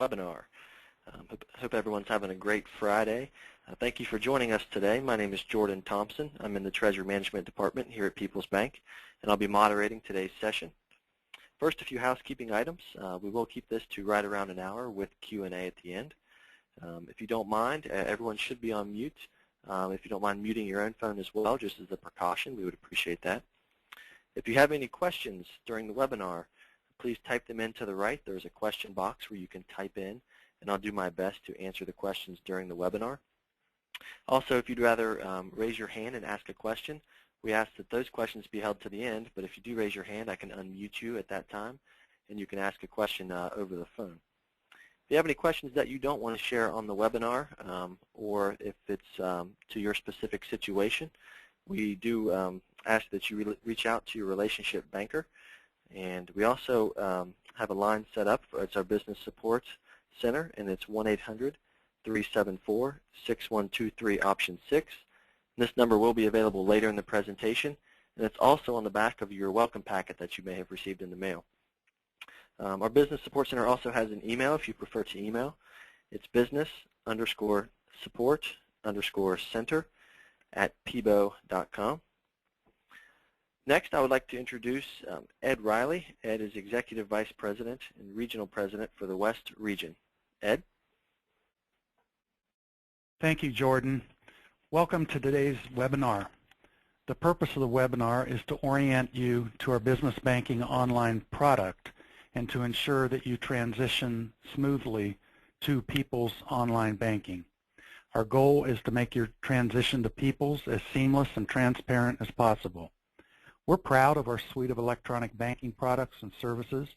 webinar. Hope everyone's having a great Friday. Thank you for joining us today. My name is Jordan Thompson. I'm in the Treasury Management Department here at People's Bank, and I'll be moderating today's session. First, a few housekeeping items. We will keep this to right around an hour with Q&A at the end. If you don't mind, everyone should be on mute. If you don't mind muting your own phone as well, just as a precaution, we would appreciate that. If you have any questions during the webinar, please type them in to the right. There's a question box where you can type in, and I'll do my best to answer the questions during the webinar. Also, if you'd rather raise your hand and ask a question, we ask that those questions be held to the end, but if you do raise your hand, I can unmute you at that time, and you can ask a question over the phone. If you have any questions that you don't want to share on the webinar, or if it's to your specific situation, we do ask that you reach out to your relationship banker. And we also have a line set up. It's our Business Support Center, and it's 1-800-374-6123, option 6. This number will be available later in the presentation, and it's also on the back of your welcome packet that you may have received in the mail. Our Business Support Center also has an email if you prefer to email. It's business_support_center@pbo.com. Next, I would like to introduce Ed Riley. Ed is Executive Vice President and Regional President for the West Region. Ed? Thank you, Jordan. Welcome to today's webinar. The purpose of the webinar is to orient you to our business banking online product and to ensure that you transition smoothly to People's online banking. Our goal is to make your transition to People's as seamless and transparent as possible. We're proud of our suite of electronic banking products and services.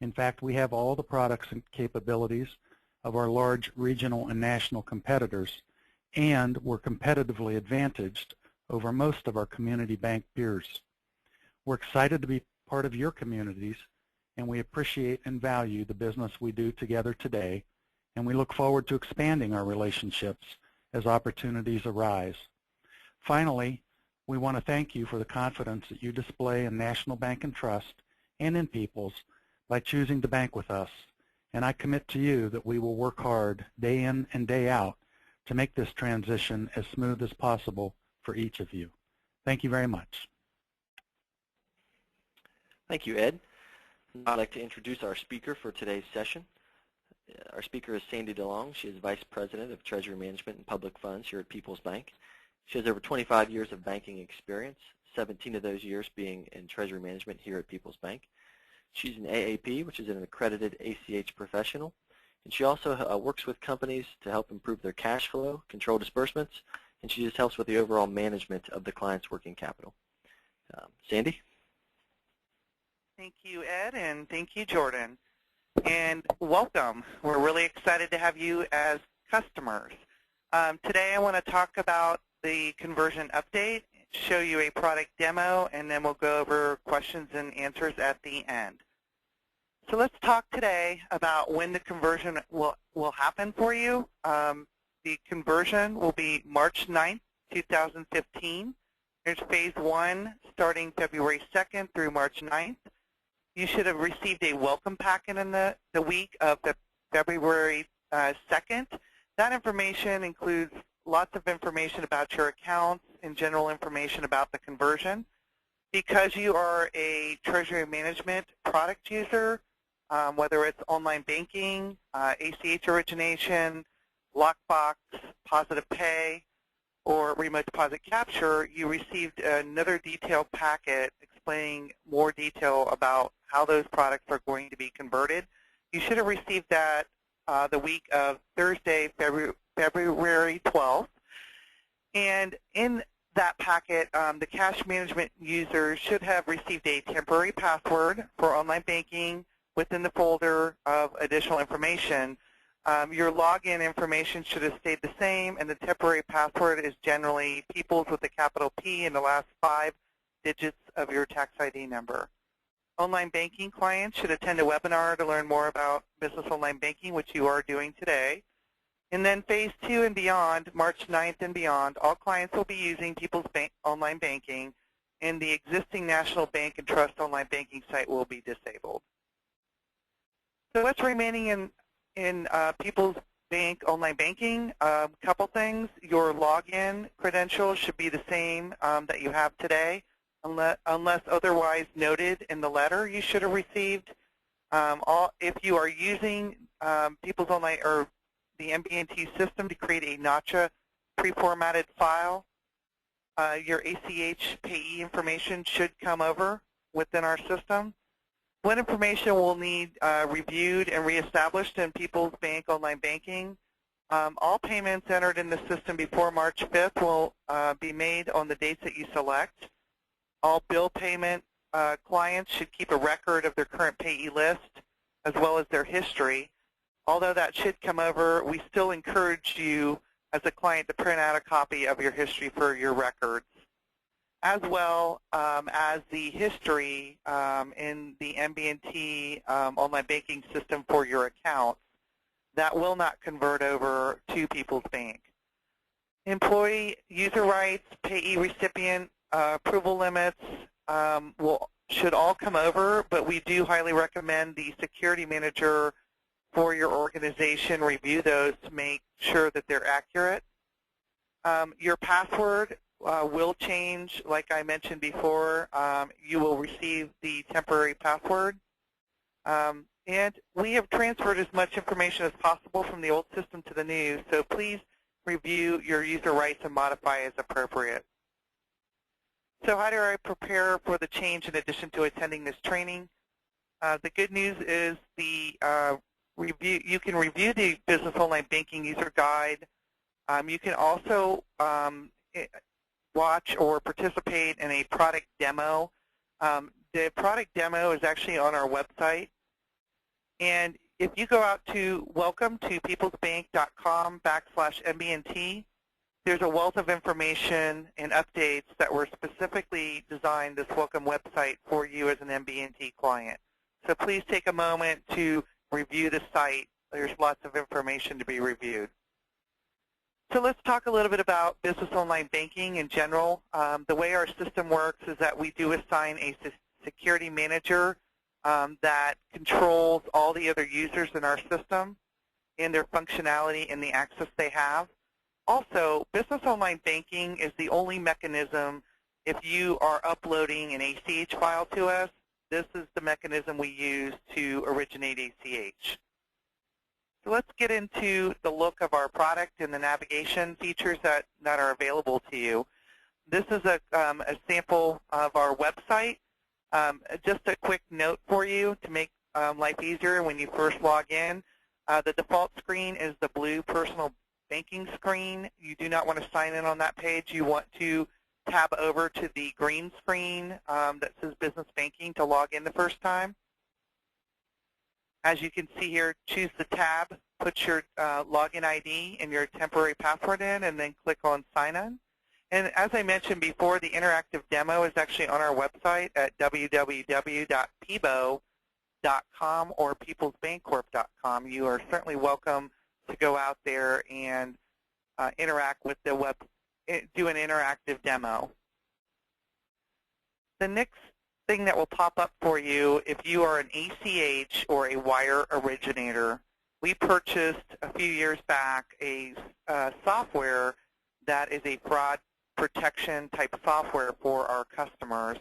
In fact, we have all the products and capabilities of our large regional and national competitors, and we're competitively advantaged over most of our community bank peers. We're excited to be part of your communities, and we appreciate and value the business we do together today, and we look forward to expanding our relationships as opportunities arise. Finally, we want to thank you for the confidence that you display in National Bank and Trust and in People's by choosing to bank with us, and I commit to you that we will work hard day in and day out to make this transition as smooth as possible for each of you. Thank you very much. Thank you, Ed. I'd like to introduce our speaker for today's session. Our speaker is Sandy DeLong. She is Vice President of Treasury Management and Public Funds here at People's Bank. She has over 25 years of banking experience, 17 of those years being in Treasury Management here at People's Bank. She's an AAP, which is an accredited ACH professional, and she also works with companies to help improve their cash flow, control disbursements, and she just helps with the overall management of the client's working capital. Sandy? Thank you, Ed, and thank you, Jordan. And welcome. We're really excited to have you as customers. Today I want to talk about the conversion update, show you a product demo, and then we'll go over questions and answers at the end. So let's talk today about when the conversion will happen for you. The conversion will be March 9th, 2015. There's phase 1 starting February 2nd through March 9th. You should have received a welcome packet in the week of February 2nd. That information includes lots of information about your accounts and general information about the conversion. Because you are a treasury management product user, whether it's online banking, ACH origination, lockbox, positive pay, or remote deposit capture, you received another detailed packet explaining more detail about how those products are going to be converted. You should have received that the week of Thursday, February 12th. And in that packet, the cash management user should have received a temporary password for online banking within the folder of additional information. Your login information should have stayed the same, and the temporary password is generally People's with a capital P in the last 5 digits of your tax ID number. Online banking clients should attend a webinar to learn more about business online banking, which you are doing today. And then phase 2 and beyond, March 9th and beyond, all clients will be using People's Online Banking, and the existing National Bank and Trust online banking site will be disabled. So what's remaining in in People's Bank online banking, a couple things. Your login credentials should be the same that you have today, unless otherwise noted in the letter you should have received. If you are using People's Online or the MB&T system to create a NACHA pre-formatted file, your ACH payee information should come over within our system. What information will need reviewed and reestablished in People's Bank online banking? All payments entered in the system before March 5th will be made on the dates that you select. All bill payment clients should keep a record of their current payee list as well as their history. Although that should come over, we still encourage you as a client to print out a copy of your history for your records, as well as the history in the MB&T online banking system for your accounts. That will not convert over to People's Bank. Employee user rights, payee recipient approval limits should all come over, but we do highly recommend the security manager for your organization review those to make sure that they're accurate. Your password will change, like I mentioned before. You will receive the temporary password. And we have transferred as much information as possible from the old system to the new, so please review your user rights and modify as appropriate. So how do I prepare for the change in addition to attending this training? The good news is you can review the Business Online Banking User Guide. You can also watch or participate in a product demo. The product demo is actually on our website. And if you go out to welcome-to-peoplesbank.com/MB&T, there's a wealth of information and updates that were specifically designed this welcome website for you as an MB&T client. So please take a moment to review the site. There's lots of information to be reviewed. So let's talk a little bit about business online banking in general. The way our system works is that we do assign a security manager that controls all the other users in our system and their functionality and the access they have. Also, business online banking is the only mechanism if you are uploading an ACH file to us. This is the mechanism we use to originate ACH. So let's get into the look of our product and the navigation features that are available to you. This is a sample of our website. Just a quick note for you to make life easier when you first log in. The default screen is the blue personal banking screen. You do not want to sign in on that page. You want to tab over to the green screen that says Business Banking to log in the first time. As you can see here, choose the tab, put your login ID and your temporary password in, and then click on Sign In. And as I mentioned before, the interactive demo is actually on our website at www.pebo.com or peoplesbancorp.com. You are certainly welcome to go out there and interact with the web, do an interactive demo. The next thing that will pop up for you if you are an ACH or a wire originator, we purchased a few years back a software that is a fraud protection type software for our customers.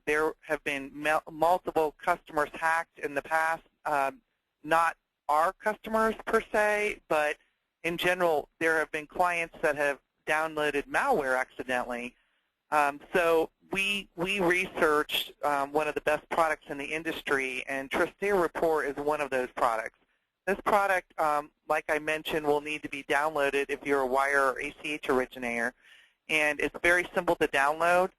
There have been multiple customers hacked in the past, not our customers per se, but in general there have been clients that have downloaded malware accidentally. So we researched one of the best products in the industry, and Trustee Report is one of those products. This product, like I mentioned, will need to be downloaded if you're a wire or ACH originator, and it's very simple to download.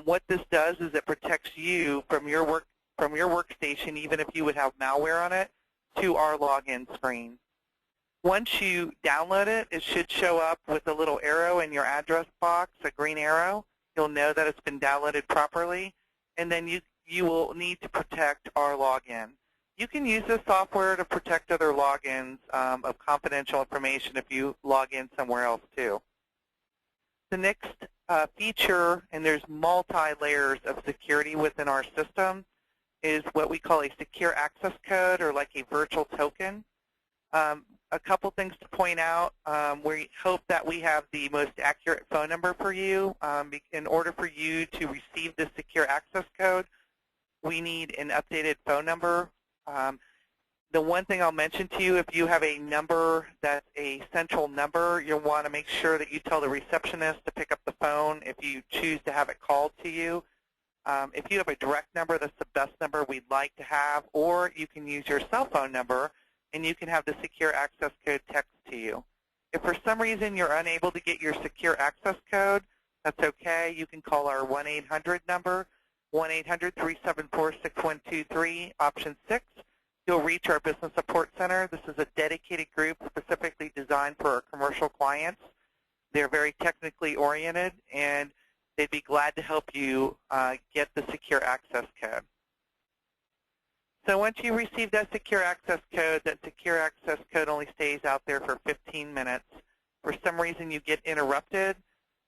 What this does is it protects you from your workstation, even if you would have malware on it, to our login screen. Once you download it, it should show up with a little arrow in your address box, a green arrow. You'll know that it's been downloaded properly, and then you will need to protect our login. You can use this software to protect other logins of confidential information if you log in somewhere else too. The next feature, and there's multi-layers of security within our system, is what we call a secure access code, or like a virtual token. A couple things to point out. We hope that we have the most accurate phone number for you. In order for you to receive the secure access code, we need an updated phone number. The one thing I'll mention to you, if you have a number that's a central number, you'll want to make sure that you tell the receptionist to pick up the phone if you choose to have it called to you. If you have a direct number, that's the best number we'd like to have, or you can use your cell phone number and you can have the secure access code text to you. If for some reason you're unable to get your secure access code, that's okay. You can call our 1-800 number, 1-800-374-6123, option 6. You'll reach our Business Support Center. This is a dedicated group specifically designed for our commercial clients. They're very technically oriented, and they'd be glad to help you get the secure access code. So once you receive that secure access code only stays out there for 15 minutes. For some reason you get interrupted,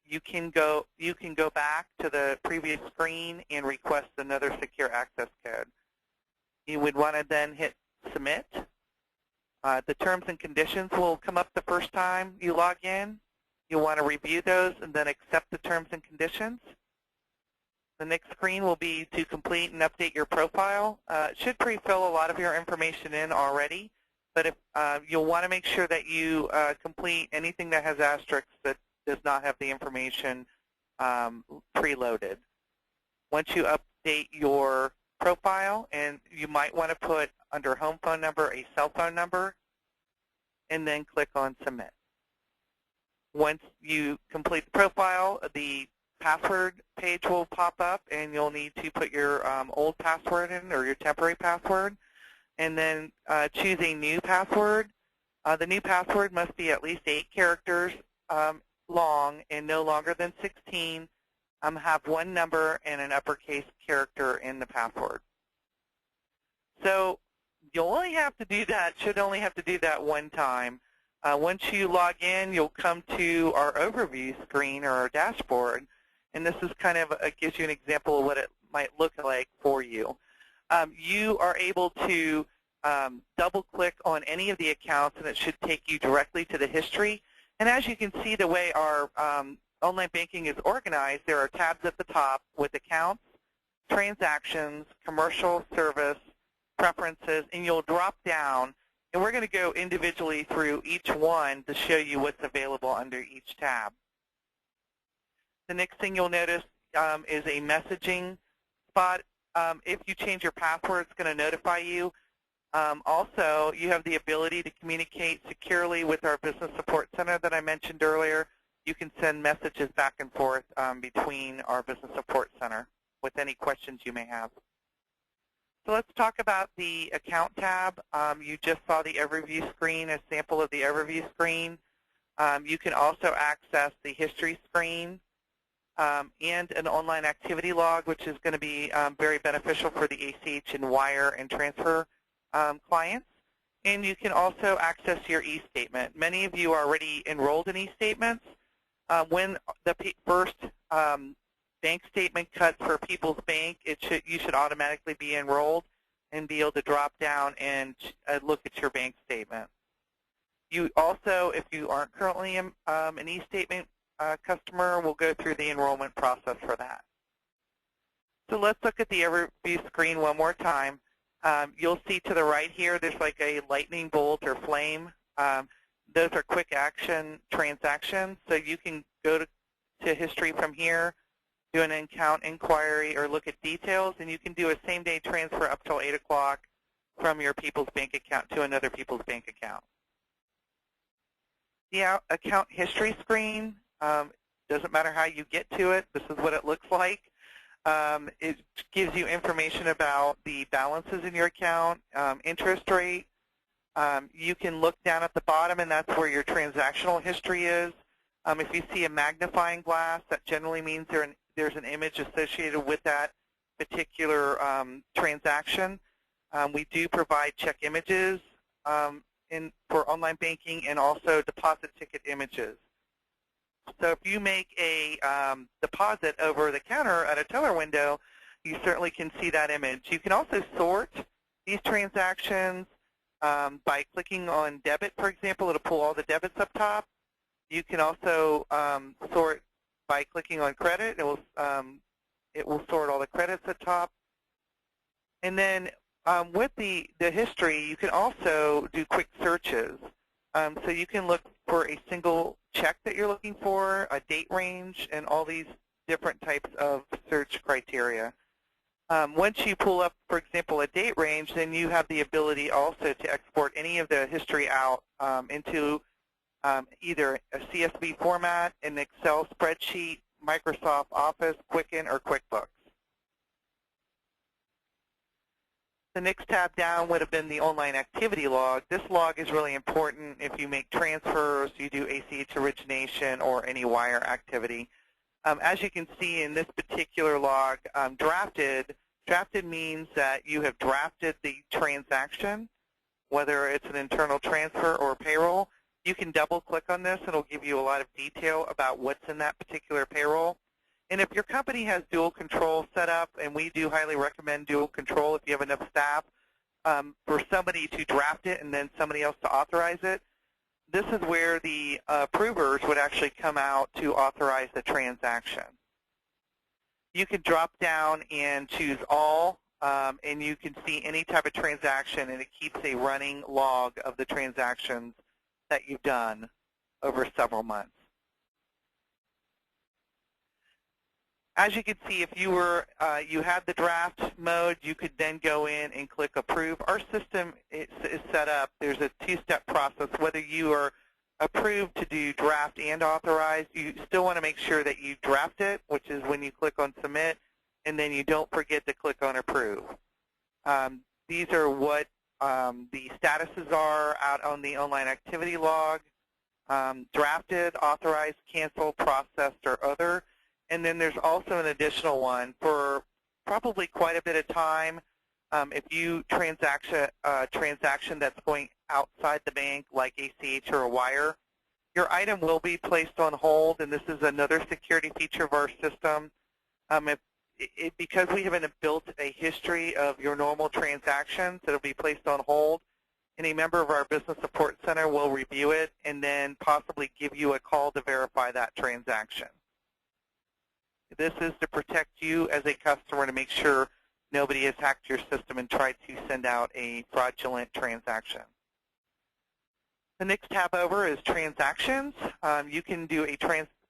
you can go back to the previous screen and request another secure access code. You would want to then hit Submit. The terms and conditions will come up the first time you log in. You'll want to review those and then accept the terms and conditions. The next screen will be to complete and update your profile. It should pre-fill a lot of your information in already, but if you'll want to make sure that you complete anything that has asterisks that does not have the information preloaded. Once you update your profile, and you might want to put under home phone number a cell phone number, and then click on Submit. Once you complete the profile, the password page will pop up, and you'll need to put your old password in, or your temporary password, and then choose a new password. The new password must be at least 8 characters long and no longer than 16. Have one number and an uppercase character in the password. So you'll only have to do that, should only have to do that one time. Once you log in, you'll come to our overview screen or our dashboard, and this is kind of gives you an example of what it might look like for you. You are able to double-click on any of the accounts, and it should take you directly to the history. And as you can see, the way our online banking is organized, there are tabs at the top with accounts, transactions, commercial, service, preferences, and you'll drop down. And we're going to go individually through each one to show you what's available under each tab. The next thing you'll notice is a messaging spot. If you change your password, it's going to notify you. Also, you have the ability to communicate securely with our Business Support Center that I mentioned earlier. You can send messages back and forth between our Business Support Center with any questions you may have. So let's talk about the Account tab. You just saw the Overview screen, a sample of the Overview screen. You can also access the History screen and an online activity log, which is going to be very beneficial for the ACH and wire and transfer clients. And you can also access your e-statement. Many of you are already enrolled in e-statements. When the first bank statement cuts for People's Bank, you should automatically be enrolled and be able to drop down and look at your bank statement. You also, if you aren't currently an e-statement customer, will go through the enrollment process for that. So let's look at the overview screen one more time. You'll see to the right here, there's like a lightning bolt or flame. Those are quick action transactions, so you can go to history from here, do an account inquiry, or look at details, and you can do a same-day transfer up till 8 o'clock from your People's Bank account to another People's Bank account. The account history screen, doesn't matter how you get to it, this is what it looks like. It gives you information about the balances in your account, interest rate. You can look down at the bottom, and that's where your transactional history is. If you see a magnifying glass, that generally means there's an image associated with that particular transaction. We do provide check images for online banking and also deposit ticket images. So if you make a deposit over the counter at a teller window, you certainly can see that image. You can also sort these transactions. by clicking on debit, for example. It'll pull all the debits up top. You can also sort by clicking on credit. It will sort all the credits at top. And then with the history, you can also do quick searches. So you can look for a single check that you're looking for, a date range, and all these different types of search criteria. Once you pull up, for example, a date range, then you have the ability also to export any of the history out into either a CSV format, an Excel spreadsheet, Microsoft Office, Quicken, or QuickBooks. The next tab down would have been the online activity log. This log is really important if you make transfers, you do ACH origination, or any wire activity. As you can see in this particular log, drafted means that you have drafted the transaction, whether it's an internal transfer or payroll. You can double-click on this. It'll give you a lot of detail about what's in that particular payroll. And if your company has dual control set up, and we do highly recommend dual control if you have enough staff, for somebody to draft it and then somebody else to authorize it, this is where the approvers would actually come out to authorize the transaction. You can drop down and choose all, and you can see any type of transaction, and it keeps a running log of the transactions that you've done over several months. As you can see, if you had the draft mode, you could then go in and click Approve. Our system is set up. There's a two-step process. Whether you are approved to do draft and authorize, you still want to make sure that you draft it, which is when you click on Submit, and then you don't forget to click on Approve. These are what the statuses are out on the online activity log: drafted, authorized, canceled, processed, or other. And then there's also an additional one for probably quite a bit of time. If you transaction that's going outside the bank, like ACH or a wire, your item will be placed on hold, and this is another security feature of our system. Because we haven't built a history of your normal transactions, it'll be placed on hold, and a member of our business support center will review it and then possibly give you a call to verify that transaction. This is to protect you as a customer to make sure nobody has hacked your system and tried to send out a fraudulent transaction. The next tab over is Transactions. You can do a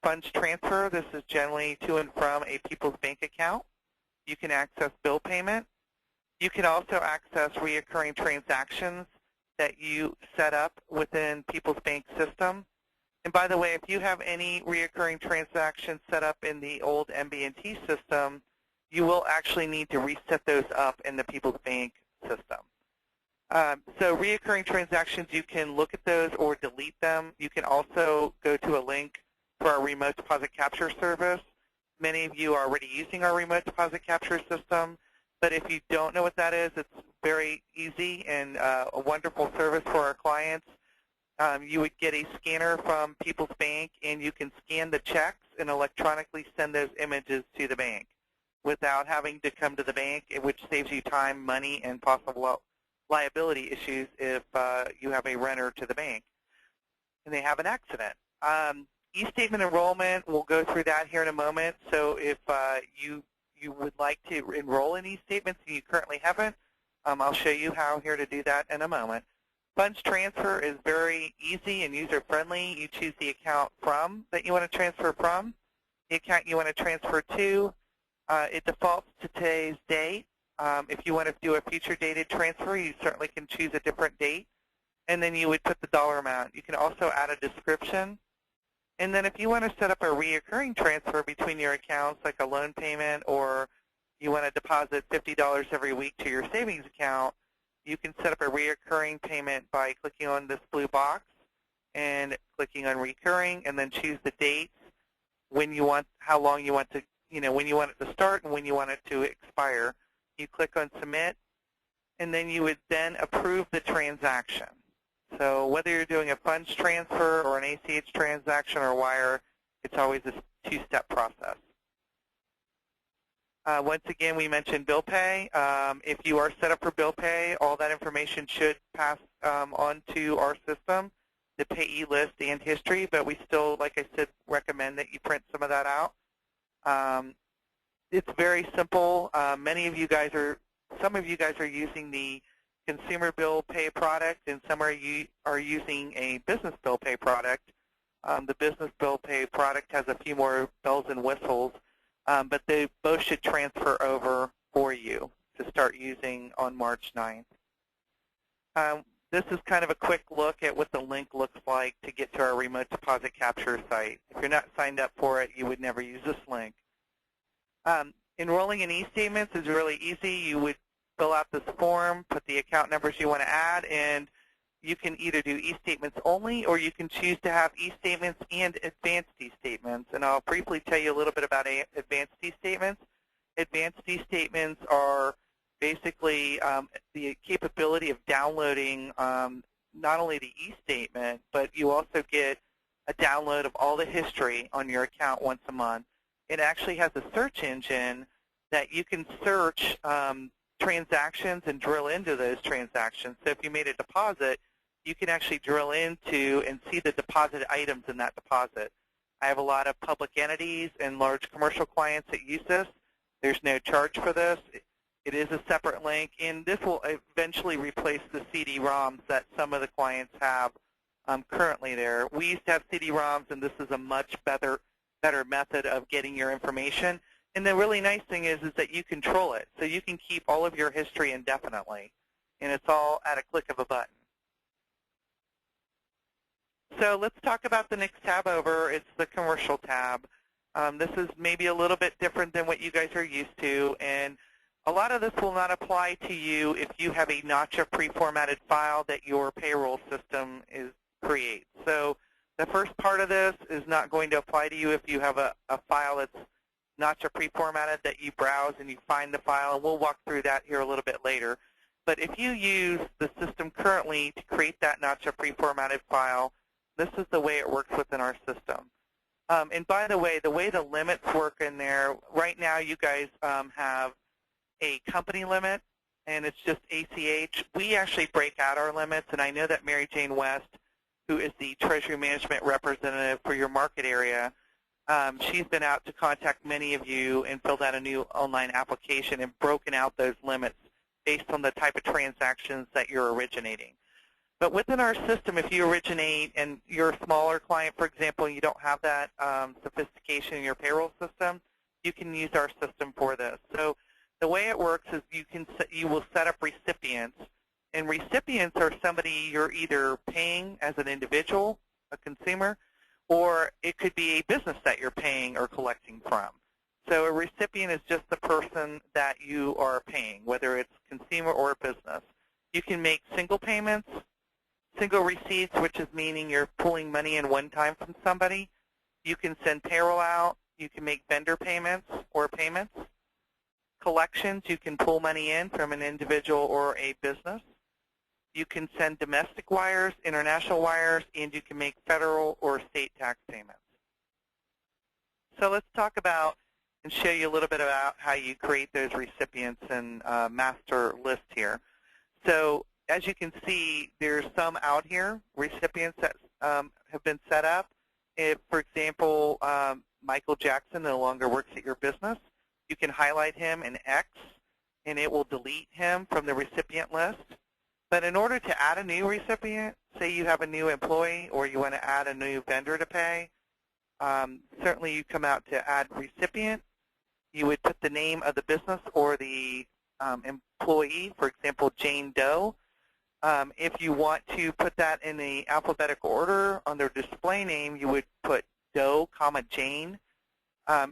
funds transfer. This is generally to and from a People's Bank account. You can access bill payment. You can also access reoccurring transactions that you set up within People's Bank system. And by the way, if you have any reoccurring transactions set up in the old MB&T system, you will actually need to reset those up in the People's Bank system. So reoccurring transactions, you can look at those or delete them. You can also go to a link for our remote deposit capture service. Many of you are already using our remote deposit capture system, but if you don't know what that is, it's very easy and a wonderful service for our clients. You would get a scanner from People's Bank, and you can scan the checks and electronically send those images to the bank without having to come to the bank, which saves you time, money, and possible liability issues if you have a renter to the bank and they have an accident. E-statement enrollment, we'll go through that here in a moment. So if you would like to enroll in e-statements and you currently haven't, I'll show you how here to do that in a moment. Funds transfer is very easy and user-friendly. You choose the account that you want to transfer from, the account you want to transfer to. It defaults to today's date. If you want to do a future dated transfer, you certainly can choose a different date. And then you would put the dollar amount. You can also add a description. And then if you want to set up a reoccurring transfer between your accounts, like a loan payment, or you want to deposit $50 every week to your savings account, you can set up a reoccurring payment by clicking on this blue box and clicking on recurring, and then choose the dates, when you want, how long you want to, when you want it to start and when you want it to expire. You click on submit, and then you would then approve the transaction. So whether you're doing a funds transfer or an ACH transaction or wire, it's always a two-step process. Once again, we mentioned bill pay. If you are set up for bill pay, all that information should pass on to our system, the payee list and history, but we still, like I said, recommend that you print some of that out. It's very simple. Some of you guys are using the consumer bill pay product, and some are using a business bill pay product. The business bill pay product has a few more bells and whistles, but they both should transfer over for you to start using on March 9th. This is kind of a quick look at what the link looks like to get to our remote deposit capture site. If you're not signed up for it, you would never use this link. Enrolling in e-statements is really easy. You would fill out this form, put the account numbers you want to add, and you can either do e-statements only, or you can choose to have e-statements and advanced e-statements. And I'll briefly tell you a little bit about advanced e-statements. Advanced e-statements are basically the capability of downloading not only the e-statement, but you also get a download of all the history on your account once a month. It actually has a search engine that you can search transactions and drill into those transactions. So if you made a deposit, you can actually drill into and see the deposit items in that deposit. I have a lot of public entities and large commercial clients that use this. There's no charge for this. It is a separate link, and this will eventually replace the CD-ROMs that some of the clients have currently there. We used to have CD-ROMs, and this is a much better method of getting your information. And the really nice thing is that you control it, so you can keep all of your history indefinitely, and it's all at a click of a button. So let's talk about the next tab over. It's the commercial tab. This is maybe a little bit different than what you guys are used to, and a lot of this will not apply to you if you have a NACHA pre-formatted file that your payroll system creates. So the first part of this is not going to apply to you if you have a file that's NACHA pre-formatted that you browse and you find the file, and we'll walk through that here a little bit later. But if you use the system currently to create that NACHA pre-formatted file, this is the way it works within our system. And by the way the limits work in there, right now you guys have a company limit, and it's just ACH. We actually break out our limits, and I know that Mary Jane West, who is the Treasury Management Representative for your market area, she's been out to contact many of you and filled out a new online application and broken out those limits based on the type of transactions that you're originating. But within our system, if you originate and you're a smaller client, for example, and you don't have that sophistication in your payroll system, you can use our system for this. So the way it works is you will set up recipients, and recipients are somebody you're either paying as an individual, a consumer, or it could be a business that you're paying or collecting from. So a recipient is just the person that you are paying, whether it's consumer or business. You can make single payments, single receipts, which is meaning you're pulling money in one time from somebody. You can send payroll out. You can make vendor payments or payments. Collections, you can pull money in from an individual or a business. You can send domestic wires, international wires, and you can make federal or state tax payments. So let's talk about and show you a little bit about how you create those recipients and master list here. So as you can see, there's some out here, recipients that have been set up. If, for example, Michael Jackson no longer works at your business, you can highlight him in X, and it will delete him from the recipient list. But in order to add a new recipient, say you have a new employee or you want to add a new vendor to pay, certainly you come out to add recipient. You would put the name of the business or the employee, for example, Jane Doe. If you want to put that in the alphabetical order on their display name, you would put Doe, Jane.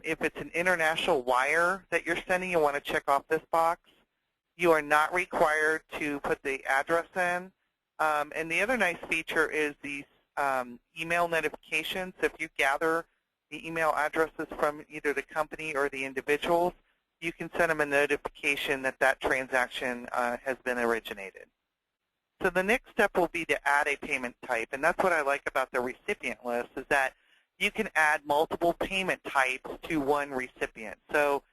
If it's an international wire that you're sending, you want to check off this box. You are not required to put the address in. And the other nice feature is these email notifications. If you gather the email addresses from either the company or the individuals, you can send them a notification that that transaction has been originated. So the next step will be to add a payment type, and that's what I like about the recipient list, is that you can add multiple payment types to one recipient. So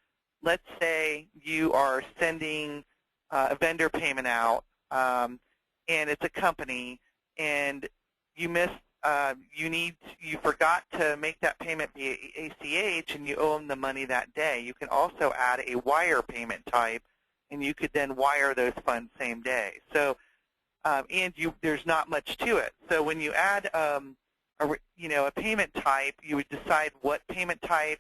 let's say you are sending a vendor payment out, and it's a company, and you missed, you forgot to make that payment via ACH, and you owe them the money that day. You can also add a wire payment type, and you could then wire those funds same day. So, there's not much to it. So when you add, a payment type, you would decide what payment type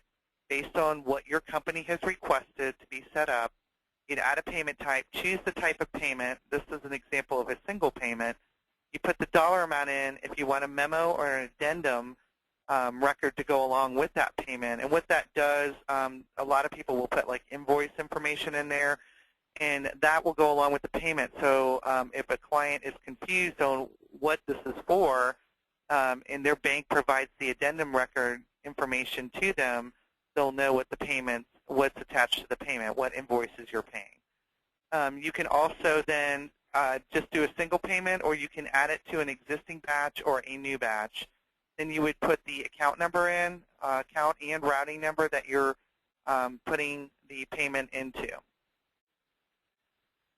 based on what your company has requested to be set up. You'd add a payment type, choose the type of payment. This is an example of a single payment. You put the dollar amount in if you want a memo or an addendum record to go along with that payment. And what that does, a lot of people will put like invoice information in there, and that will go along with the payment. So if a client is confused on what this is for, and their bank provides the addendum record information to them, they'll know what the payments, what's attached to the payment, what invoices you're paying. You can also then just do a single payment, or you can add it to an existing batch or a new batch. Then you would put the account number in, account and routing number that you're putting the payment into.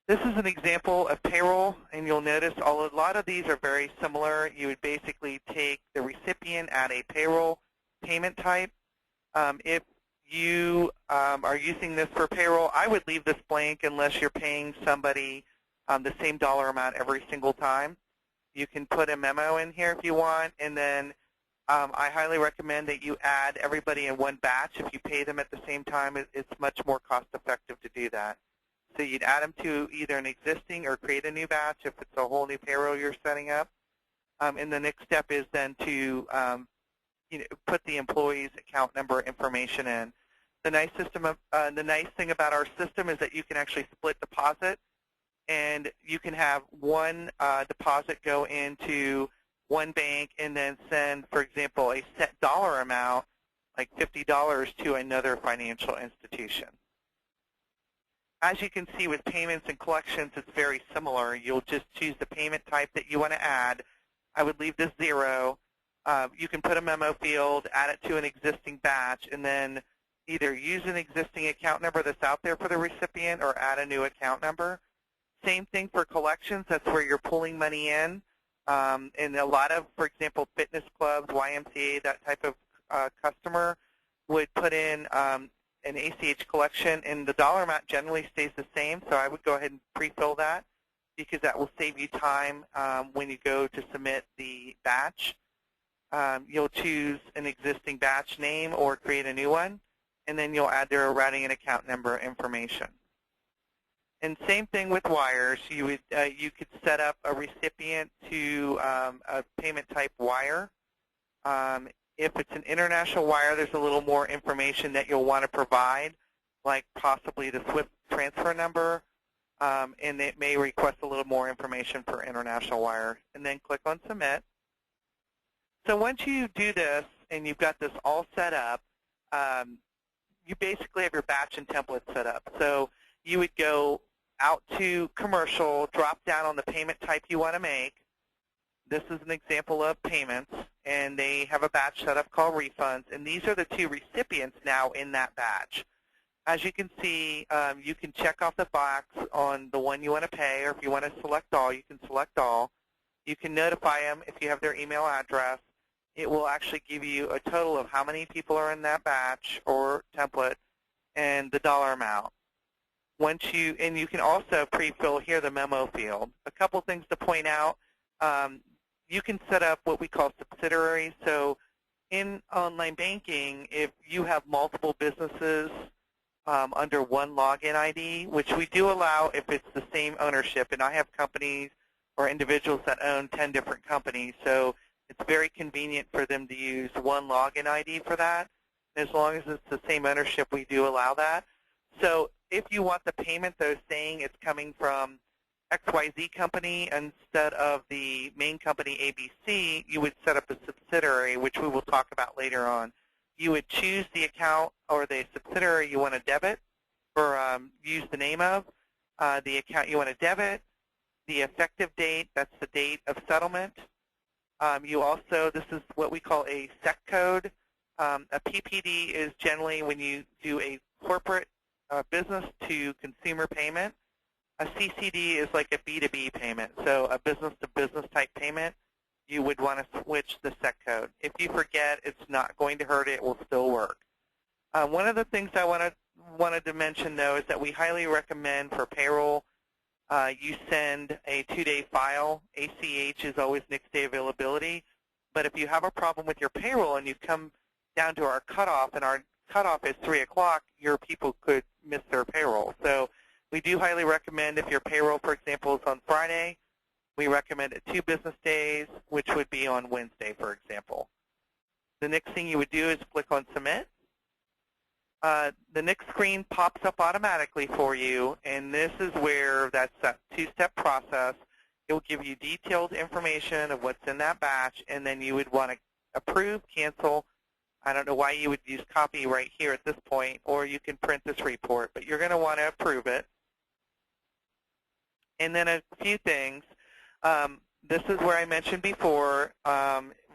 This is an example of payroll, and you'll notice a lot of these are very similar. You would basically take the recipient, add a payroll payment type. If you are using this for payroll, I would leave this blank unless you're paying somebody the same dollar amount every single time. You can put a memo in here if you want, and then I highly recommend that you add everybody in one batch. If you pay them at the same time, it's much more cost-effective to do that. So you'd add them to either an existing or create a new batch if it's a whole new payroll you're setting up. And the next step is then to put the employee's account number information in. The nice thing about our system is that you can actually split deposit, and you can have one deposit go into one bank and then send, for example, a set dollar amount, like $50, to another financial institution. As you can see with payments and collections, it's very similar. You'll just choose the payment type that you want to add. I would leave this 0. You can put a memo field, add it to an existing batch, and then either use an existing account number that's out there for the recipient or add a new account number. Same thing for collections. That's where you're pulling money in. And a lot of, for example, fitness clubs, YMCA, that type of customer would put in an ACH collection, and the dollar amount generally stays the same, so I would go ahead and pre-fill that because that will save you time when you go to submit the batch. You'll choose an existing batch name or create a new one, and then you'll add their routing and account number information. And same thing with wires. You could set up a recipient to a payment type wire. If it's an international wire, there's a little more information that you'll want to provide, like possibly the SWIFT transfer number, and it may request a little more information for international wire. And then click on Submit. So once you do this and you've got this all set up, you basically have your batch and template set up. So you would go out to Commercial, drop down on the payment type you want to make. This is an example of payments, and they have a batch set up called refunds, and these are the 2 recipients now in that batch. As you can see, you can check off the box on the one you want to pay, or if you want to select all, you can select all. You can notify them if you have their email address. It will actually give you a total of how many people are in that batch or template and the dollar amount. And you can also pre-fill here the memo field. A couple things to point out. You can set up what we call subsidiaries. So in online banking, if you have multiple businesses under one login ID, which we do allow if it's the same ownership, and I have companies or individuals that own 10 different companies, so it's very convenient for them to use one login ID for that. As long as it's the same ownership, we do allow that. So if you want the payment, though, saying it's coming from XYZ company instead of the main company ABC, you would set up a subsidiary, which we will talk about later on. You would choose the account or the subsidiary you want to debit or use the name of, the account you want to debit, the effective date, that's the date of settlement. This is what we call a SEC code. A PPD is generally when you do a corporate business to consumer payment. A CCD is like a B2B payment, so a business-to-business type payment. You would want to switch the SEC code. If you forget, it's not going to hurt. It will still work. One of the things I wanted to mention, though, is that we highly recommend for payroll you send a 2-day file. ACH is always next day availability. But if you have a problem with your payroll and you come down to our cutoff, and our cutoff is 3 o'clock, your people could miss their payroll. So we do highly recommend if your payroll, for example, is on Friday, we recommend it 2 business days, which would be on Wednesday, for example. The next thing you would do is click on Submit. The next screen pops up automatically for you, and this is where that's that 2-step process. It will give you detailed information of what's in that batch, and then you would want to approve, cancel. I don't know why you would use copy right here at this point, or you can print this report, but you're going to want to approve it. And then a few things. This is where I mentioned before,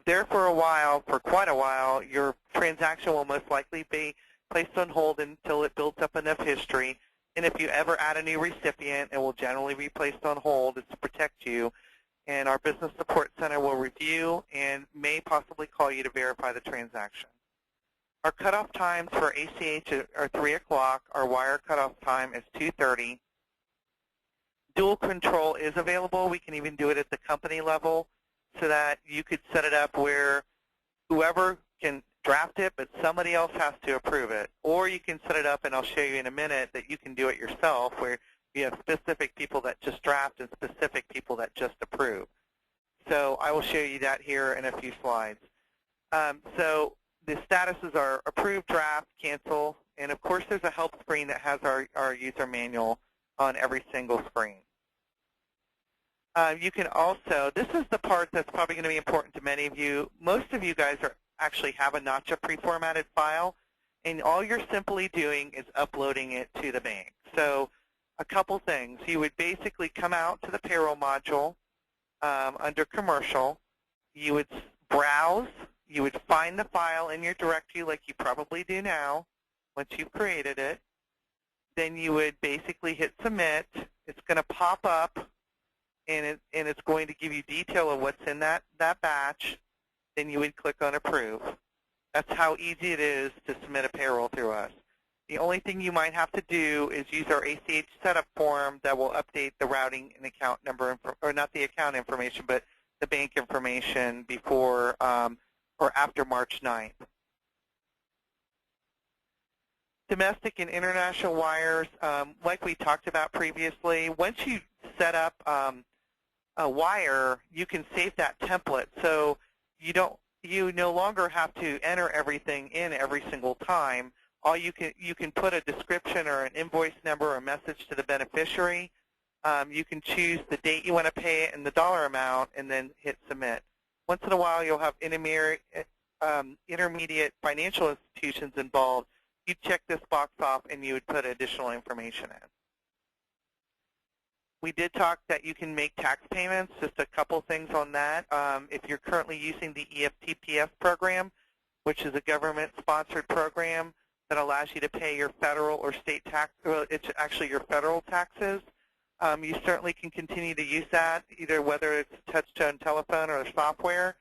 there for a while, for quite a while, your transaction will most likely be placed on hold until it builds up enough history. And if you ever add a new recipient, it will generally be placed on hold. It's to protect you. And our Business Support Center will review and may possibly call you to verify the transaction. Our cutoff times for ACH are 3 o'clock. Our wire cutoff time is 2:30. Dual control is available. We can even do it at the company level so that you could set it up where whoever can draft it, but somebody else has to approve it. Or you can set it up, and I'll show you in a minute, that you can do it yourself where you have specific people that just draft and specific people that just approve. So I will show you that here in a few slides. So the statuses are approve, draft, cancel, and of course there's a help screen that has our user manual on every single screen. You can also, this is the part that's probably going to be important to many of you. Most of you guys actually have a Notcha pre-formatted file, and all you're simply doing is uploading it to the bank. So a couple things. You would basically come out to the payroll module under commercial. You would browse. You would find the file in your directory like you probably do now once you've created it. Then you would basically hit submit. It's going to pop up, and it's going to give you detail of what's in that batch. Then you would click on approve. That's how easy it is to submit a payroll through us. The only thing you might have to do is use our ACH setup form that will update the routing and account number, or not the account information, but the bank information before or after March 9th. Domestic and international wires, like we talked about previously, once you set up a wire, you can save that template. So you no longer have to enter everything in every single time. All you can put a description or an invoice number or a message to the beneficiary. You can choose the date you want to pay it and the dollar amount, and then hit submit. Once in a while, you'll have intermediate financial institutions involved. You check this box off, and you would put additional information in. We did talk that you can make tax payments. Just a couple things on that. If you're currently using the EFTPS program, which is a government-sponsored program that allows you to pay your federal or state tax, well, it's actually your federal taxes, you certainly can continue to use that, either whether it's touch-tone telephone or software.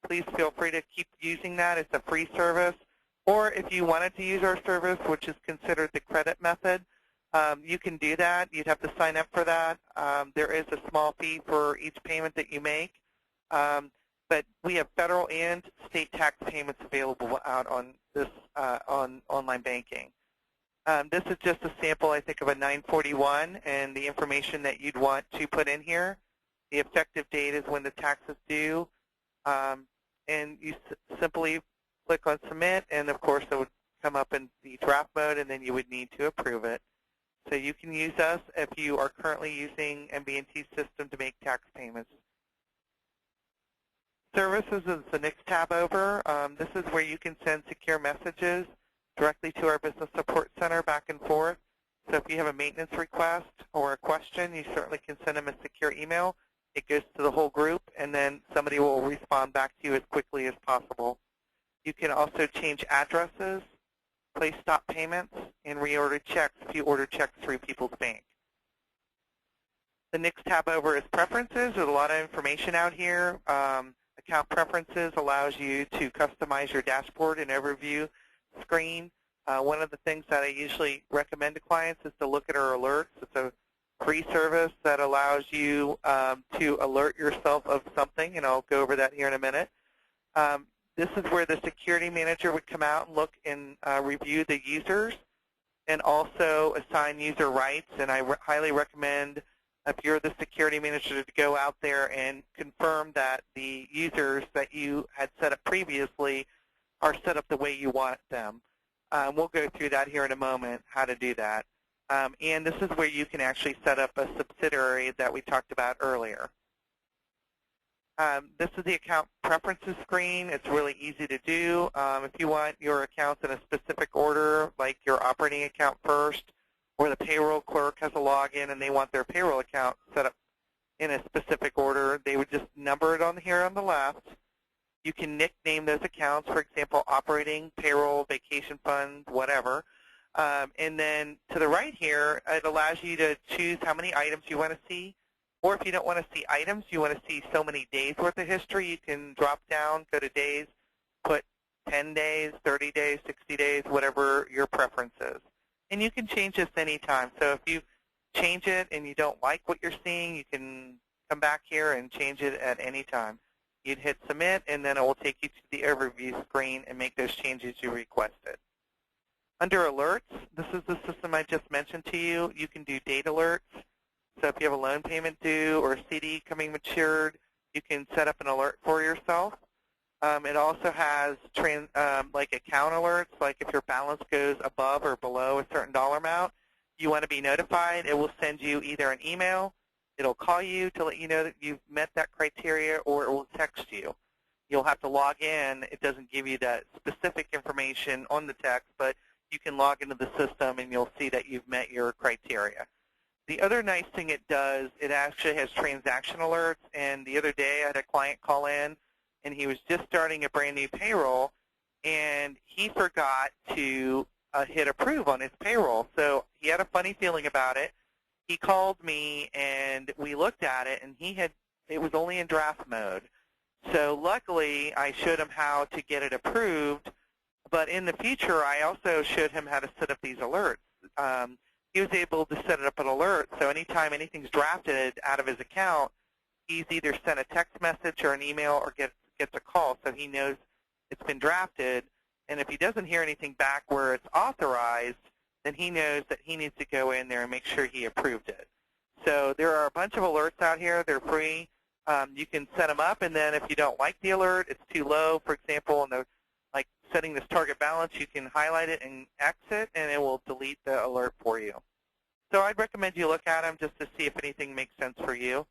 Please feel free to keep using that. It's a free service. Or if you wanted to use our service, which is considered the credit method, you can do that. You'd have to sign up for that. There is a small fee for each payment that you make. But we have federal and state tax payments available out on this on online banking. This is just a sample, I think, of a 941 and the information that you'd want to put in here. The effective date is when the tax is due. And you simply click on submit, and of course it would come up in the draft mode, and then you would need to approve it. So you can use us if you are currently using MB&T system to make tax payments. Services is the next tab over. This is where you can send secure messages directly to our Business Support Center back and forth. So if you have a maintenance request or a question, you certainly can send them a secure email. It goes to the whole group, and then somebody will respond back to you as quickly as possible. You can also change addresses place stop payments, and reorder checks if you order checks through People's Bank. The next tab over is Preferences. There's a lot of information out here. Account Preferences allows you to customize your dashboard and overview screen. One of the things that I usually recommend to clients is to look at our alerts. It's a free service that allows you to alert yourself of something, and I'll go over that here in a minute. This is where the security manager would come out and look and review the users and also assign user rights. And I highly recommend, if you're the security manager, to go out there and confirm that the users that you had set up previously are set up the way you want them. We'll go through that here in a moment, how to do that. And this is where you can actually set up a subsidiary that we talked about earlier. This is the account preferences screen. It's really easy to do. If you want your accounts in a specific order, like your operating account first, or the payroll clerk has a login and they want their payroll account set up in a specific order, they would just number it on here on the left. You can nickname those accounts, for example, operating, payroll, vacation fund, whatever. And then to the right here, it allows you to choose how many items you want to see. Or if you don't want to see items, you want to see so many days worth of history, you can drop down, go to days, put 10 days, 30 days, 60 days, whatever your preference is. And you can change this anytime. So if you change it and you don't like what you're seeing, you can come back here and change it at any time. You'd hit Submit, and then it will take you to the overview screen and make those changes you requested. Under Alerts, this is the system I just mentioned to you. You can do date alerts. So if you have a loan payment due or a CD coming matured, you can set up an alert for yourself. It also has like account alerts, like if your balance goes above or below a certain dollar amount, you want to be notified. It will send you either an email, it'll call you to let you know that you've met that criteria, or it will text you. You'll have to log in. It doesn't give you that specific information on the text, but you can log into the system and you'll see that you've met your criteria. The other nice thing it does, it actually has transaction alerts, and the other day I had a client call in, and he was just starting a brand new payroll, and he forgot to hit approve on his payroll. So he had a funny feeling about it. He called me, and we looked at it, and it was only in draft mode. So luckily, I showed him how to get it approved, but in the future, I also showed him how to set up these alerts. He was able to set up an alert, so anytime anything's drafted out of his account, he's either sent a text message or an email or gets a call, so he knows it's been drafted. And if he doesn't hear anything back where it's authorized, then he knows that he needs to go in there and make sure he approved it. So there are a bunch of alerts out here. They're free. You can set them up, and then if you don't like the alert, it's too low, for example, like setting this target balance, you can highlight it and exit, and it will delete the alert for you. So I'd recommend you look at them just to see if anything makes sense for you.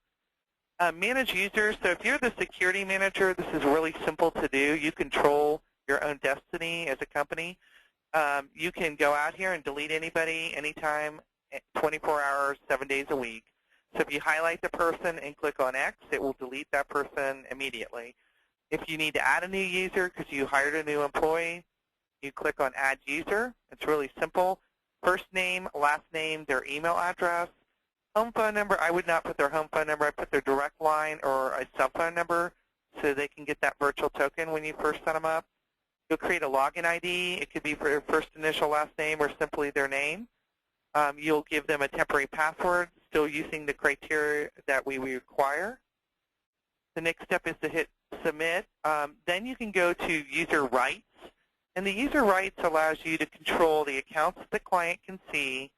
Manage users. So if you're the security manager, this is really simple to do. You control your own destiny as a company. You can go out here and delete anybody anytime, 24 hours, 7 days a week. So if you highlight the person and click on X, it will delete that person immediately. If you need to add a new user because you hired a new employee, you click on Add User. It's really simple. First name, last name, their email address. Home phone number, I would not put their home phone number. I put their direct line or a cell phone number so they can get that virtual token when you first set them up. You'll create a login ID. It could be for their first initial, last name, or simply their name. You'll give them a temporary password, still using the criteria that we require. The next step is to hit Submit. Then you can go to User Rights. And the User Rights allows you to control the accounts that the client can see,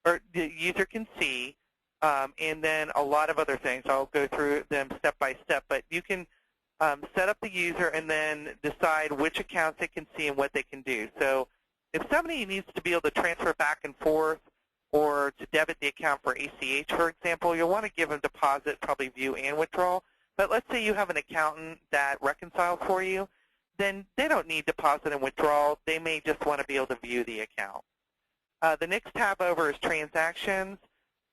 or the user can see, and then a lot of other things. I'll go through them step by step. But you can set up the user and then decide which accounts they can see and what they can do. So if somebody needs to be able to transfer back and forth or to debit the account for ACH, for example, you'll want to give them deposit, probably view, and withdrawal. But let's say you have an accountant that reconciles for you, then they don't need deposit and withdrawal. They may just want to be able to view the account. The next tab over is Transactions.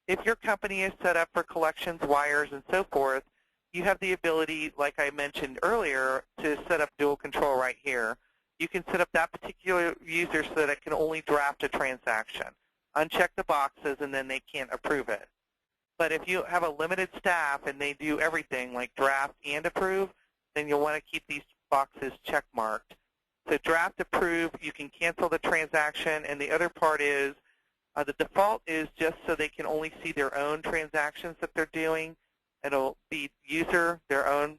If your company is set up for collections, wires, and so forth, you have the ability, like I mentioned earlier, to set up dual control right here. you can set up that particular user so that it can only draft a transaction. Uncheck the boxes, and then they can't approve it. But if you have a limited staff and they do everything like draft and approve, then you'll want to keep these boxes check marked. So draft, approve, you can cancel the transaction, and the other part is the default is just so they can only see their own transactions that they're doing. It'll be user, their own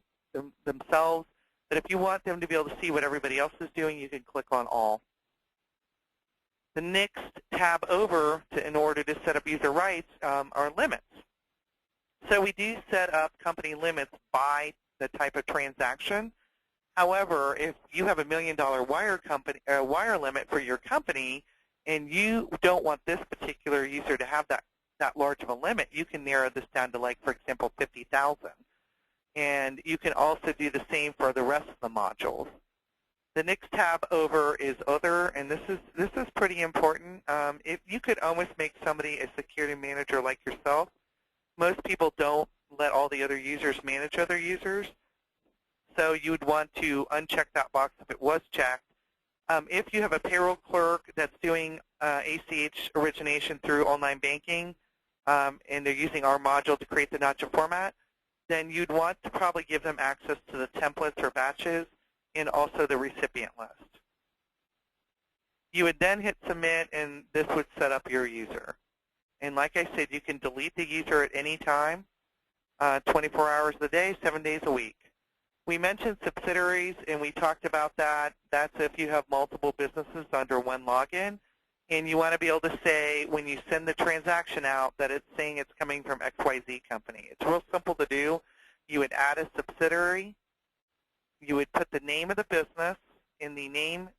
themselves. But if you want them to be able to see what everybody else is doing, you can click on all. The next tab over in order to set up user rights are limits. So we do set up company limits by the type of transaction. However, if you have $1 million wire limit for your company and you don't want this particular user to have that large of a limit, you can narrow this down to, like, for example, 50,000. And you can also do the same for the rest of the modules. The next tab over is Other, and this is pretty important. If you could almost make somebody a security manager like yourself. Most people don't let all the other users manage other users, so you would want to uncheck that box if it was checked. If you have a payroll clerk that's doing ACH origination through online banking, and they're using our module to create the notch format, then you'd want to probably give them access to the templates or batches and also the recipient list. You would then hit Submit, and this would set up your user. And like I said, you can delete the user at any time, 24 hours a day, 7 days a week. We mentioned subsidiaries, and we talked about that. That's if you have multiple businesses under one login, and you want to be able to say when you send the transaction out that it's saying it's coming from XYZ company. It's real simple to do. You would add a subsidiary. You would put the name of the business in the name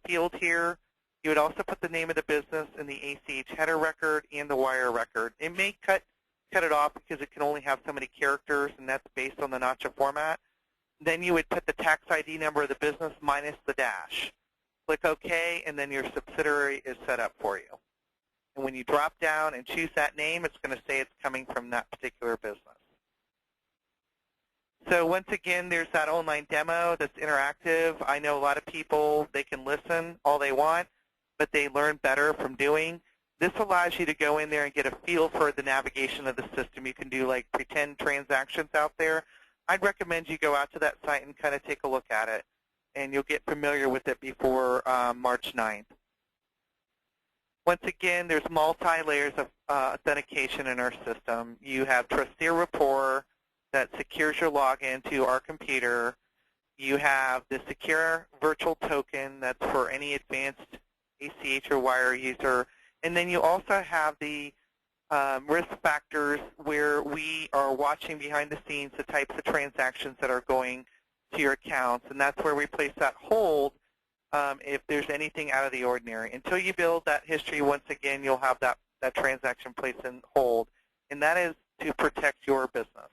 field here. You would also put the name of the business in the ACH header record and the wire record. It may cut it off because it can only have so many characters, and that's based on the notch format. Then you would put the tax ID number of the business minus the dash. Click OK, and then your subsidiary is set up for you. And when you drop down and choose that name, it's going to say it's coming from that particular business. So once again, there's that online demo that's interactive. I know a lot of people, they can listen all they want, but they learn better from doing. This allows you to go in there and get a feel for the navigation of the system. You can do like pretend transactions out there. I'd recommend you go out to that site and kind of take a look at it, and you'll get familiar with it before March 9th. Once again, there's multi-layers of authentication in our system. You have Trustee Rapport that secures your login to our computer. You have the Secure Virtual Token that's for any advanced ACH or wire user. And then you also have the risk factors where we are watching behind the scenes the types of transactions that are going to your accounts. And that's where we place that hold if there's anything out of the ordinary. Until you build that history, once again, you'll have that transaction placed in hold. And that is to protect your business.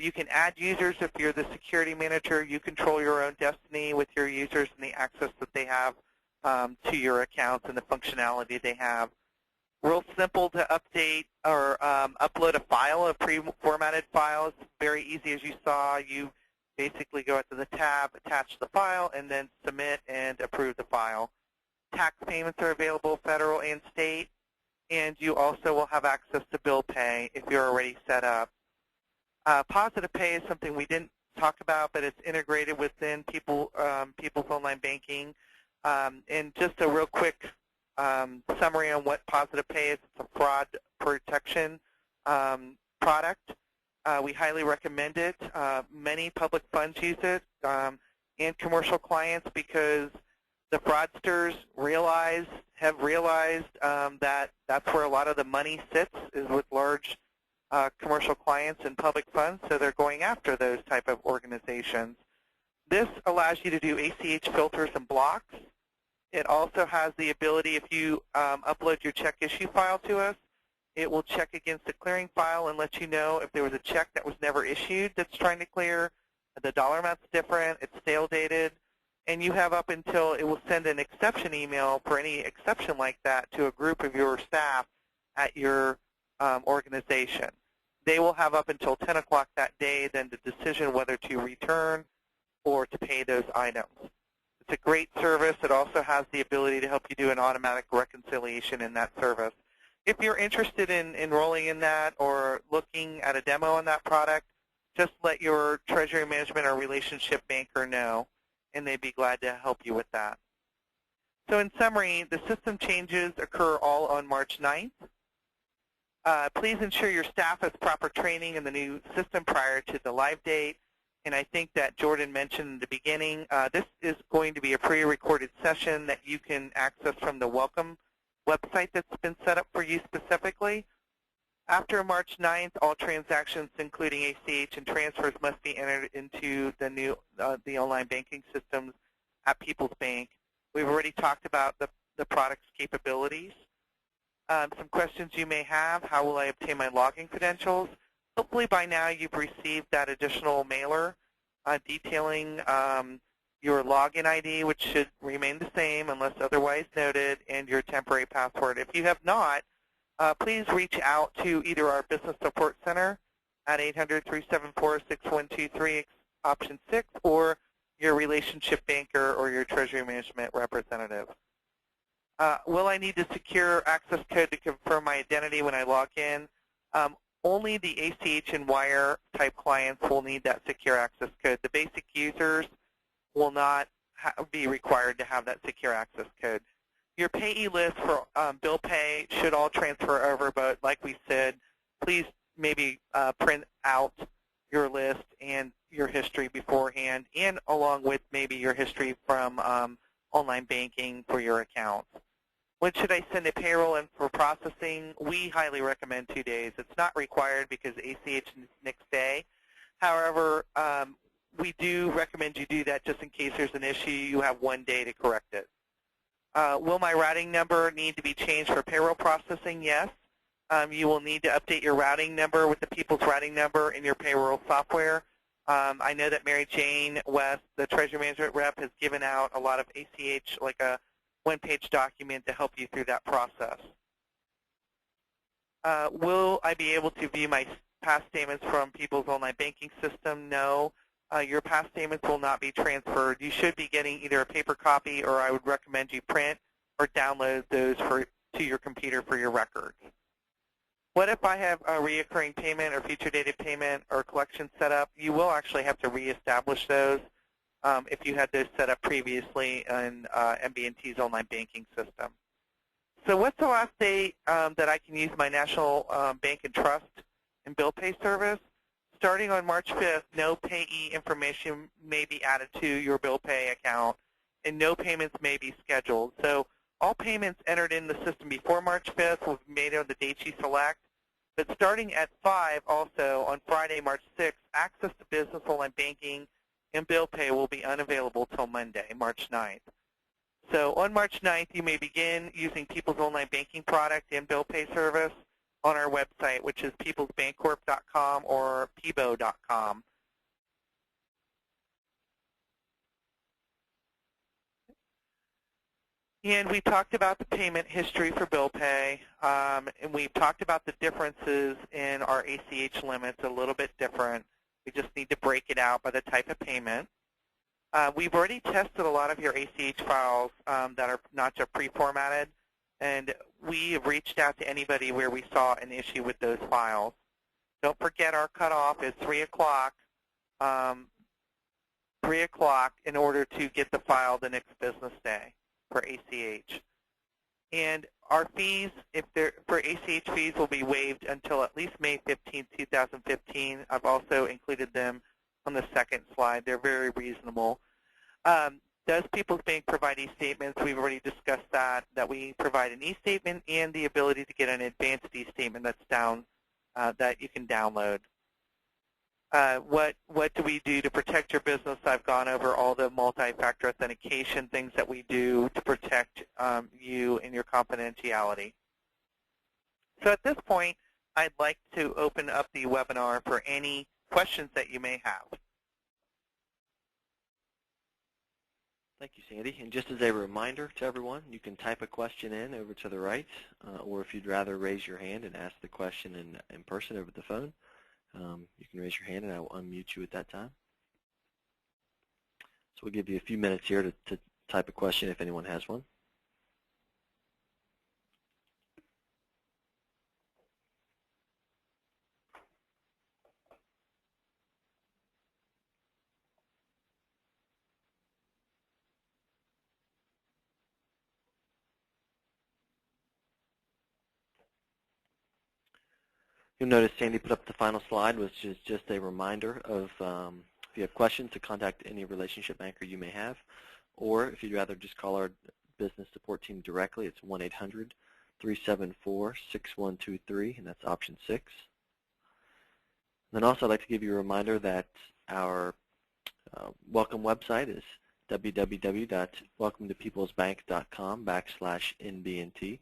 You can add users if you're the security manager. You control your own destiny with your users and the access that they have to your accounts and the functionality they have. Real simple to update or upload a file, a pre-formatted file. It's very easy, as you saw. You basically go out to the tab, attach the file, and then submit and approve the file. Tax payments are available, federal and state, and you also will have access to bill pay if you're already set up. Positive pay is something we didn't talk about, but it's integrated within people's online banking. And just a real quick summary on what positive pay is. It's a fraud protection product. We highly recommend it. Many public funds use it and commercial clients because the fraudsters have realized that that's where a lot of the money sits, is with large commercial clients and public funds, so they're going after those type of organizations. This allows you to do ACH filters and blocks. It also has the ability, if you upload your check issue file to us, it will check against the clearing file and let you know if there was a check that was never issued that's trying to clear, the dollar amount's different, it's stale dated, and you have up until it will send an exception email for any exception like that to a group of your staff at your organization. They will have up until 10 o'clock that day then the decision whether to return or to pay those items. It's a great service. It also has the ability to help you do an automatic reconciliation in that service. If you're interested in enrolling in that or looking at a demo on that product, just let your treasury management or relationship banker know, and they'd be glad to help you with that. So in summary, the system changes occur all on March 9th. Please ensure your staff has proper training in the new system prior to the live date. And I think that Jordan mentioned in the beginning, this is going to be a pre-recorded session that you can access from the Welcome website that's been set up for you specifically. After March 9th, all transactions, including ACH and transfers, must be entered into the new the online banking systems at People's Bank. We've already talked about the product's capabilities. Some questions you may have: how will I obtain my login credentials? Hopefully by now you've received that additional mailer detailing your login ID, which should remain the same unless otherwise noted, and your temporary password. If you have not, please reach out to either our Business Support Center at 800-374-6123, option 6, or your relationship banker or your treasury management representative. Will I need a secure access code to confirm my identity when I log in? Only the ACH and wire type clients will need that secure access code. The basic users will not be required to have that secure access code. Your payee list for bill pay should all transfer over, but like we said, please maybe print out your list and your history beforehand, and along with maybe your history from online banking for your accounts. When should I send a payroll in for processing? We highly recommend 2 days. It's not required because ACH is next day. However, we do recommend you do that just in case there's an issue. You have 1 day to correct it. Will my routing number need to be changed for payroll processing? Yes. You will need to update your routing number with the People's routing number in your payroll software. I know that Mary Jane West, the Treasury Management Rep, has given out a lot of ACH, like a one-page document to help you through that process. Will I be able to view my past statements from People's online banking system? No. Your past statements will not be transferred. You should be getting either a paper copy, or I would recommend you print or download those to your computer for your records. What if I have a reoccurring payment or future dated payment or collection set up? You will actually have to reestablish those if you had those set up previously in MB&T's online banking system. So what's the last date that I can use my National Bank and Trust and bill pay service? Starting on March 5th, no payee information may be added to your bill pay account, and no payments may be scheduled. So all payments entered in the system before March 5th will be made on the dates you select. But starting at 5 also on Friday, March 6th, access to business online banking and bill pay will be unavailable till Monday, March 9th. So on March 9th, you may begin using People's online banking product and bill pay service on our website, which is peoplesbancorp.com or pbo.com. And we talked about the payment history for bill pay, and we've talked about the differences in our ACH limits, a little bit different. We just need to break it out by the type of payment. We've already tested a lot of your ACH files that are not just pre-formatted, and we have reached out to anybody where we saw an issue with those files. Don't forget our cutoff is 3 o'clock. 3 o'clock in order to get the file the next business day for ACH. And our fees, for ACH fees, will be waived until at least May 15, 2015. I've also included them on the second slide. They're very reasonable. Does People's Bank provide e-statements? We've already discussed that we provide an e-statement and the ability to get an advanced e-statement that's down, that you can download. What do we do to protect your business? I've gone over all the multi-factor authentication things that we do to protect you and your confidentiality. So at this point, I'd like to open up the webinar for any questions that you may have. Thank you, Sandy. And just as a reminder to everyone, you can type a question in over to the right, or if you'd rather raise your hand and ask the question in person over the phone, you can raise your hand and I will unmute you at that time. So we'll give you a few minutes here to type a question if anyone has one. You'll notice Sandy put up the final slide, which is just a reminder of if you have questions to contact any relationship banker you may have, or if you'd rather just call our business support team directly, it's 1-800-374-6123, and that's option 6. And then also I'd like to give you a reminder that our welcome website is www.welcometopeoplesbank.com/NBNT.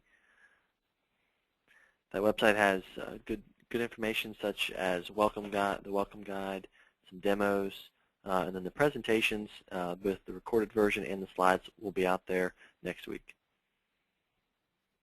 That website has good information such as the welcome guide, some demos, and then the presentations, both the recorded version and the slides will be out there next week.